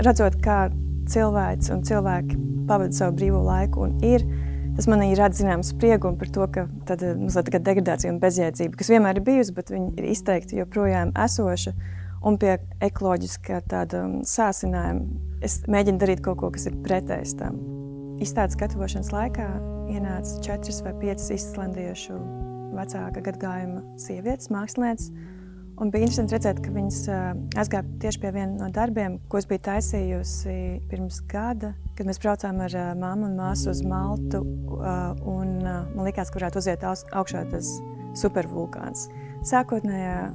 redzot, kā cilvēks un cilvēki pavada savu brīvo laiku un tas manī rada zināmu spriegumu par to, ka tad mazliet tā degradācija un bezjēdzība, kas vienmēr ir bijusi, bet viņi ir izteikti joprojām esoša, un pie ekoloģiskā tāda sāsinājuma es mēģinu darīt kaut ko, kas ir pretējs tam. Izstādes gatavošanas laikā ienāca 4 vai 5 islandiešu vecāka gadagājuma sievietes, mākslinieces, un bija interesanti redzēt, ka viņas aizgāja tieši pie viena no darbiem, ko es biju taisījusi pirms gada, kad mēs braucām ar mammu un māsu uz Maltu, un man likās, ka varētu uziet augšā tas supervulkāns. Sākotnējā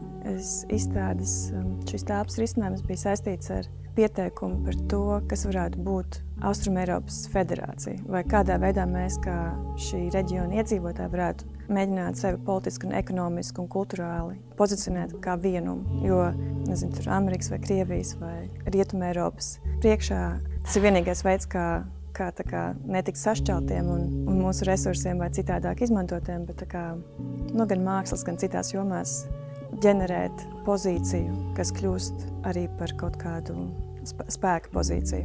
izstādes šis telpas risinājums bija saistīts ar pieteikumu par to, kas varētu būt Austrumeiropas federācija, vai kādā veidā mēs, kā šī reģiona iedzīvotāji, varētu mēģināt sevi politiski un ekonomiski un kulturāli pozicionēt kā vienumu, jo, nezinu, tur Amerikas vai Krievijas vai Rietumeiropas priekšā tas ir vienīgais veids, kā netikt sašķeltiem un mūsu resursiem vai citādāk izmantotiem, bet gan mākslas, gan citās jomās ģenerēt pozīciju, kas kļūst arī par kaut kādu spēka pozīciju.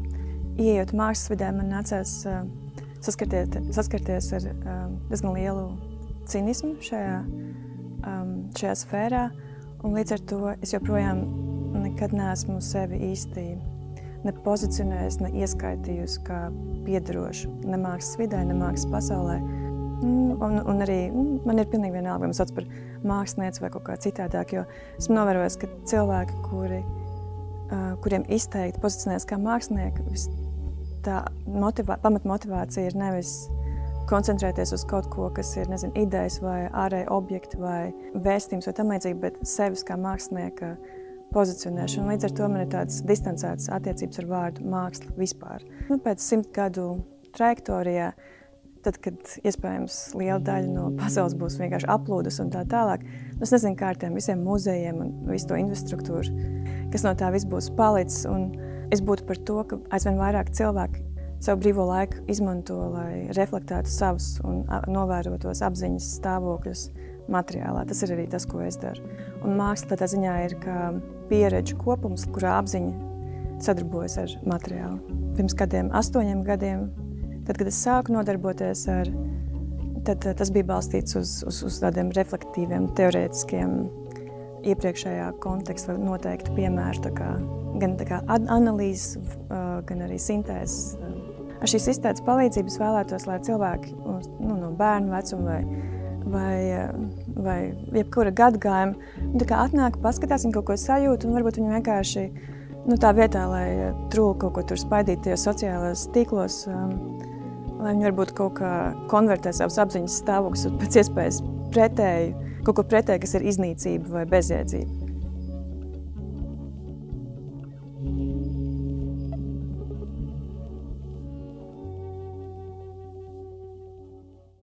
Ieejot mākslas vidē, man nācās saskarties ar diezgan lielu cinismu šajā sfērā, un līdz ar to es joprojām nekad neesmu sevi īsti ne pozicionējusi, ne ieskaitījusi kā piederošu ne mākslas vidē, ne mākslas pasaulē. Un arī man ir pilnīgi vienalga, vai man sauc par mākslinieci vai kaut kā citādāk, jo esmu novērojis, ka cilvēki, kuriem izteikti pozicionējas kā mākslinieki, tā pamatmotivācija ir nevis koncentrēties uz kaut ko, kas ir, nezinu, idejas vai ārēji objekti vai vēstījums vai tam līdzīgi, bet sevis kā mākslinieka pozicionēšana. Līdz ar to man ir tādas distancētas attiecības ar vārdu māksla vispār. Pēc 100 gadu trajektorijā, tad, kad iespējams liela daļa no pasaules būs vienkārši aplūdus un tā tālāk, es nezinu, kā ar tiem visiem muzejiem un visu to infrastruktūru, kas no tā viss būs palicis, un es būtu par to, ka aizvien vairāk cilvēki savu brīvo laiku izmanto, lai reflektētu savus un novērotos apziņas stāvokļus materiālā. Tas ir arī tas, ko es daru. Un māksla tādā ziņā ir kā pieredžu kopums, kurā apziņa sadarbojas ar materiālu. Pirms kādiem 8 gadiem, tad, kad es sāku nodarboties tad tas bija balstīts uz tādiem reflektīviem, teorētiskiem iepriekšējā konteksta vai noteikti piemēru, gan analīzes, gan arī sintēzes. Ar šīs izstādes palīdzības vēlētos, lai cilvēki no bērnu vecuma vai jebkura gadagājuma atnāk, paskatās, viņi kaut ko sajūt, un varbūt viņi vienkārši tā vietā, lai trūli kaut ko tur spaidīt tajos sociālajos tīklos, lai viņi varbūt kaut kā konvertē savus apziņas stāvokļus pēc iespējas pretēju, kaut ko pretēju, kas ir iznīcība vai bezjēdzība.